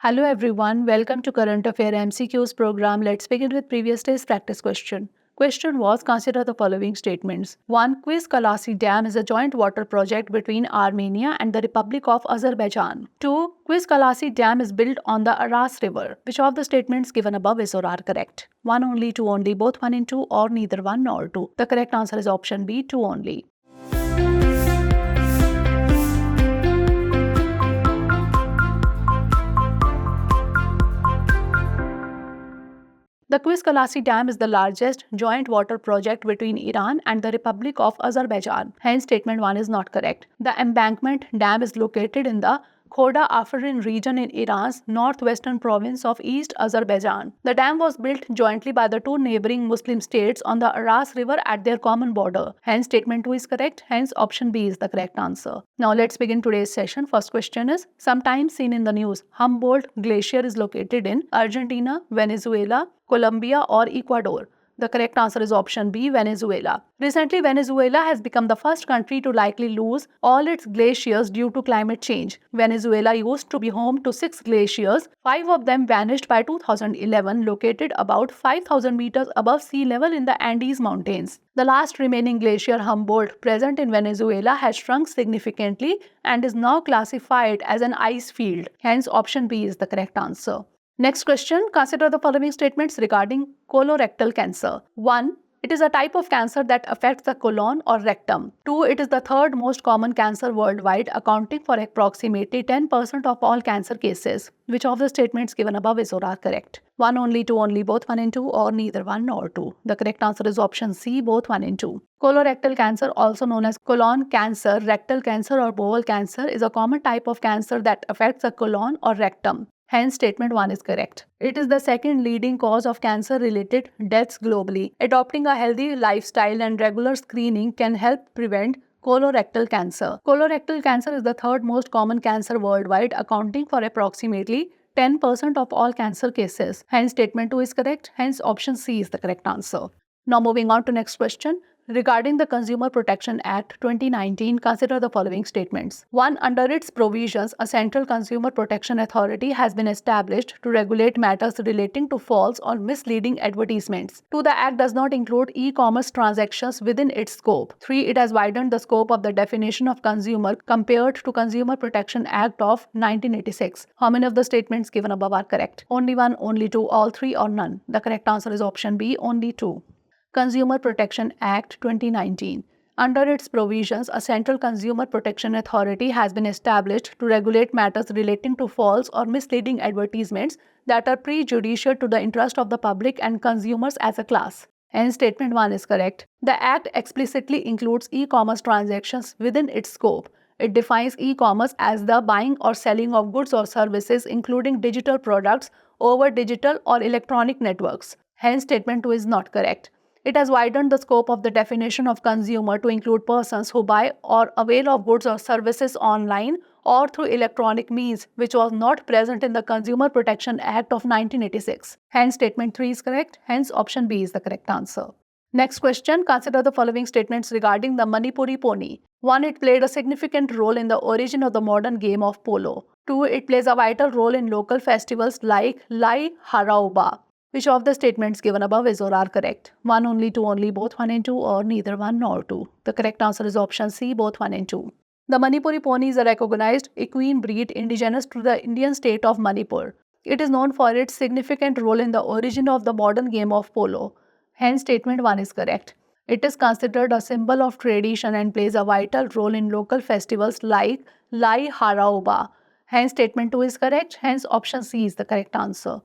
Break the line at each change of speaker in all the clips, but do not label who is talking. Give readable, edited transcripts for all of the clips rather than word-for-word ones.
Hello everyone, welcome to Current Affair MCQs program. Let's begin with previous day's practice question. Question was, consider the following statements. 1. Quiz Kalasi Dam is a joint water project between Armenia and the Republic of Azerbaijan. 2. Quiz Kalasi Dam is built on the Aras River. Which of the statements given above is or are correct? 1 only, 2 only, both 1 and 2, or neither 1 nor 2. The correct answer is option B, 2 only. The Quiz Kalasi Dam is the largest joint water project between Iran and the Republic of Azerbaijan. Hence, statement 1 is not correct. The embankment dam is located in the Khoda Afarin region in Iran's northwestern province of East Azerbaijan. The dam was built jointly by the two neighboring Muslim states on the Aras River at their common border. Hence, statement 2 is correct. Hence, option B is the correct answer. Now, let's begin today's session. First question is, sometimes seen in the news, Humboldt Glacier is located in Argentina, Venezuela, Colombia, or Ecuador. The correct answer is option B, Venezuela. Recently, Venezuela has become the first country to likely lose all its glaciers due to climate change. Venezuela used to be home to 6 glaciers. 5 of them vanished by 2011, located about 5,000 meters above sea level in the Andes Mountains. The last remaining glacier, Humboldt, present in Venezuela, has shrunk significantly and is now classified as an ice field. Hence, option B is the correct answer. Next question, consider the following statements regarding colorectal cancer. 1. It is a type of cancer that affects the colon or rectum. 2. It is the third most common cancer worldwide, accounting for approximately 10% of all cancer cases. Which of the statements given above is or are correct? 1 only, 2 only, both 1 and 2, or neither 1 nor 2. The correct answer is option C, both 1 and 2. Colorectal cancer, also known as colon cancer, rectal cancer, or bowel cancer, is a common type of cancer that affects the colon or rectum. Hence, statement 1 is correct. It is the second leading cause of cancer-related deaths globally. Adopting a healthy lifestyle and regular screening can help prevent colorectal cancer. Colorectal cancer is the third most common cancer worldwide, accounting for approximately 10% of all cancer cases. Hence, statement 2 is correct. Hence, option C is the correct answer. Now, moving on to next question. Regarding the Consumer Protection Act 2019, consider the following statements. 1. Under its provisions, a Central Consumer Protection Authority has been established to regulate matters relating to false or misleading advertisements. 2. The Act does not include e-commerce transactions within its scope. 3. It has widened the scope of the definition of consumer compared to Consumer Protection Act of 1986. How many of the statements given above are correct? Only 1, only 2, all 3, or none? The correct answer is option B, only 2. Consumer Protection Act 2019. Under its provisions, a Central Consumer Protection Authority has been established to regulate matters relating to false or misleading advertisements that are prejudicial to the interest of the public and consumers as a class. Hence, statement 1 is correct. The Act explicitly includes e-commerce transactions within its scope. It defines e-commerce as the buying or selling of goods or services, including digital products, over digital or electronic networks. Hence, statement 2 is not correct. It has widened the scope of the definition of consumer to include persons who buy or avail of goods or services online or through electronic means, which was not present in the Consumer Protection Act of 1986. Hence, statement 3 is correct. Hence, option B is the correct answer. Next question, consider the following statements regarding the Manipuri pony. 1. It played a significant role in the origin of the modern game of polo. 2. It plays a vital role in local festivals like Lai Harauba. Which of the statements given above is or are correct? 1 only, 2 only, both 1 and 2, or neither 1 nor 2? The correct answer is option C, both 1 and 2. The Manipuri pony is a recognized equine breed indigenous to the Indian state of Manipur. It is known for its significant role in the origin of the modern game of polo. Hence, statement 1 is correct. It is considered a symbol of tradition and plays a vital role in local festivals like Lai Harauba. Hence, statement 2 is correct. Hence, option C is the correct answer.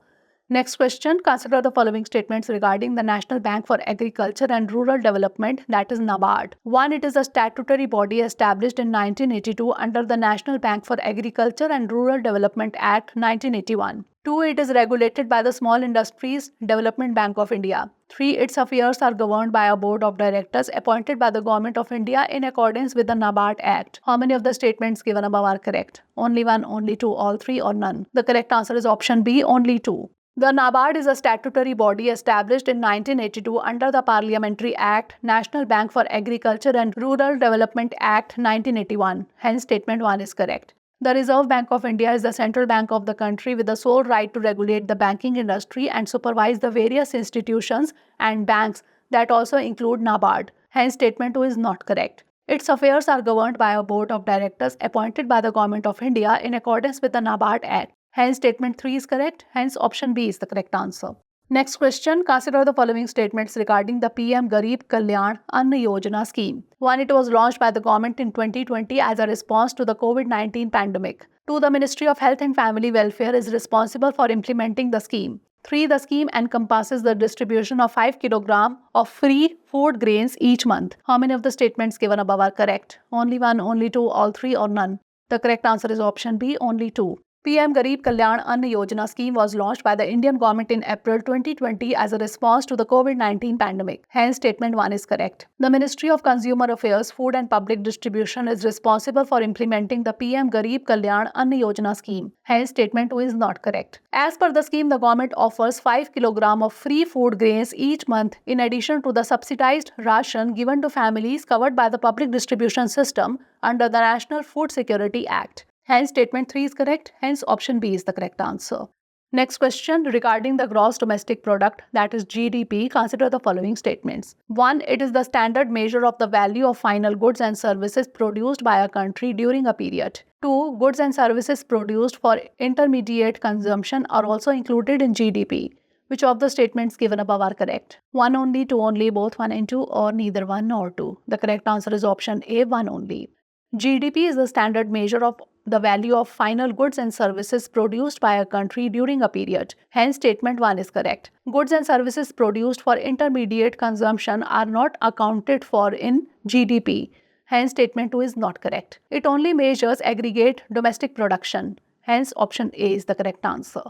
Next question, consider the following statements regarding the National Bank for Agriculture and Rural Development, that is NABARD. 1. It is a statutory body established in 1982 under the National Bank for Agriculture and Rural Development Act 1981. 2. It is regulated by the Small Industries Development Bank of India. 3. Its affairs are governed by a board of directors appointed by the Government of India in accordance with the NABARD Act. How many of the statements given above are correct? Only 1, only 2, all 3, or none? The correct answer is option B, only 2. The NABARD is a statutory body established in 1982 under the Parliamentary Act, National Bank for Agriculture and Rural Development Act 1981. Hence, statement 1 is correct. The Reserve Bank of India is the central bank of the country with the sole right to regulate the banking industry and supervise the various institutions and banks that also include NABARD. Hence, statement 2 is not correct. Its affairs are governed by a board of directors appointed by the Government of India in accordance with the NABARD Act. Hence, statement 3 is correct. Hence, option B is the correct answer. Next question, consider the following statements regarding the PM Garib Kalyan Ann Yojana scheme. 1. It was launched by the government in 2020 as a response to the COVID-19 pandemic. 2. The Ministry of Health and Family Welfare is responsible for implementing the scheme. 3. The scheme encompasses the distribution of 5 kg of free food grains each month. How many of the statements given above are correct? Only 1, only 2, all 3 or none? The correct answer is option B, only 2. PM Garib Kalyan Ann Yojana scheme was launched by the Indian government in April 2020 as a response to the COVID-19 pandemic. Hence, statement 1 is correct. The Ministry of Consumer Affairs, Food and Public Distribution is responsible for implementing the PM Garib Kalyan Ann Yojana scheme. Hence, statement 2 is not correct. As per the scheme, the government offers 5 kg of free food grains each month in addition to the subsidized ration given to families covered by the public distribution system under the National Food Security Act. Hence, statement 3 is correct. Hence, option B is the correct answer. Next question regarding the gross domestic product, that is GDP, consider the following statements. 1. It is the standard measure of the value of final goods and services produced by a country during a period. 2. Goods and services produced for intermediate consumption are also included in GDP. Which of the statements given above are correct? 1 only, 2 only, both 1 and 2, or neither 1 nor 2? The correct answer is option A, 1 only. GDP is the standard measure of the value of final goods and services produced by a country during a period. Hence, statement 1 is correct. Goods and services produced for intermediate consumption are not accounted for in GDP. Hence, statement 2 is not correct. It only measures aggregate domestic production. Hence, option A is the correct answer.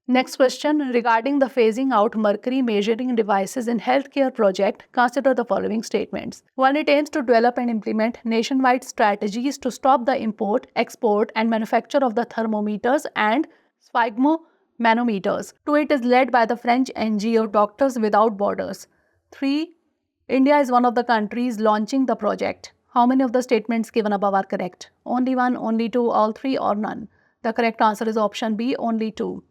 Next question regarding the phasing out mercury measuring devices in healthcare project, consider the following statements. 1. It aims to develop and implement nationwide strategies to stop the import, export and manufacture of the thermometers and sphygmomanometers. 2. It is led by the French NGO Doctors Without Borders. 3. India is one of the countries launching the project. How many of the statements given above are correct? Only 1, only 2, all 3 or none? The correct answer is option B, only 2.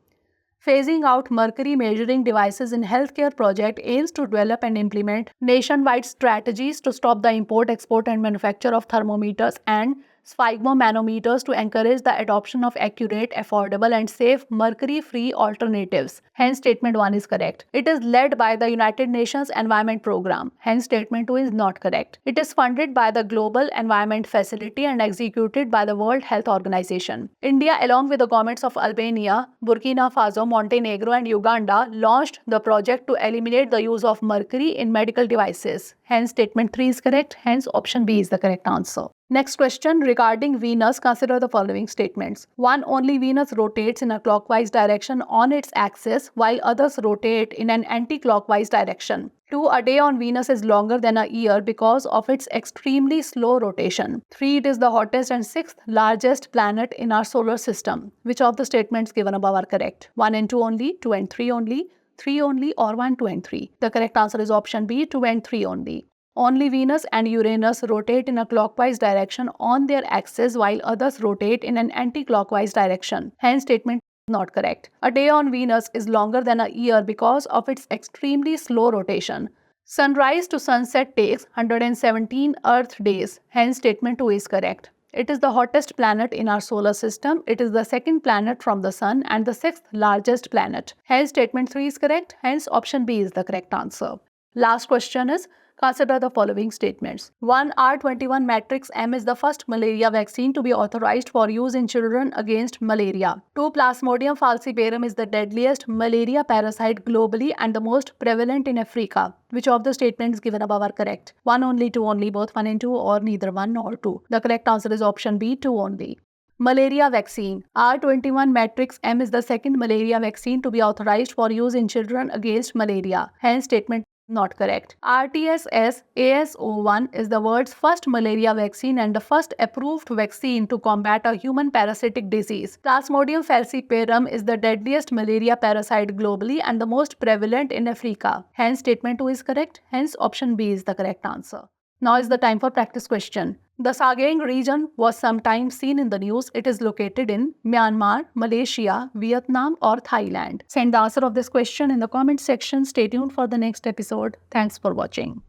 Phasing out mercury measuring devices in healthcare project aims to develop and implement nationwide strategies to stop the import, export and manufacture of thermometers and sphygmomanometers to encourage the adoption of accurate, affordable and safe mercury-free alternatives. Hence, statement 1 is correct. It is led by the United Nations Environment Programme. Hence, statement 2 is not correct. It is funded by the Global Environment Facility and executed by the World Health Organization. India, along with the governments of Albania, Burkina Faso, Montenegro and Uganda, launched the project to eliminate the use of mercury in medical devices. Hence, statement 3 is correct. Hence, option B is the correct answer. Next question regarding Venus, consider the following statements. 1. Only Venus rotates in a clockwise direction on its axis while others rotate in an anti-clockwise direction. 2. A day on Venus is longer than a year because of its extremely slow rotation. 3. It is the hottest and 6th largest planet in our solar system. Which of the statements given above are correct? 1 and 2 only, 2 and 3 only, 3 only or 1, 2 and 3? The correct answer is option B, 2 and 3 only. Only Venus and Uranus rotate in a clockwise direction on their axis while others rotate in an anti-clockwise direction. Hence, statement is not correct. A day on Venus is longer than a year because of its extremely slow rotation. Sunrise to sunset takes 117 Earth days. Hence, statement 2 is correct. It is the hottest planet in our solar system. It is the second planet from the sun and the 6th largest planet. Hence, statement 3 is correct. Hence, option B is the correct answer. Last question is, consider the following statements. 1. R21 matrix M is the first malaria vaccine to be authorized for use in children against malaria. 2. Plasmodium falciparum is the deadliest malaria parasite globally and the most prevalent in Africa. Which of the statements given above are correct? 1 only, 2 only, both 1 and 2 or neither 1 nor 2? The correct answer is option B, 2 only. Malaria vaccine. R21 matrix M is the second malaria vaccine to be authorized for use in children against malaria. Hence, statement not correct. RTS-AS01 is the world's first malaria vaccine and the first approved vaccine to combat a human parasitic disease. Plasmodium falciparum is the deadliest malaria parasite globally and the most prevalent in Africa. Hence, statement 2 is correct. Hence, option B is the correct answer. Now is the time for practice question. The Sagaing region was sometimes seen in the news. It is located in Myanmar, Malaysia, Vietnam, or Thailand. Send the answer of this question in the comment section. Stay tuned for the next episode. Thanks for watching.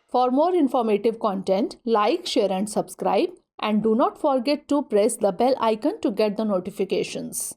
For more informative content, like, share, and subscribe. And do not forget to press the bell icon to get the notifications.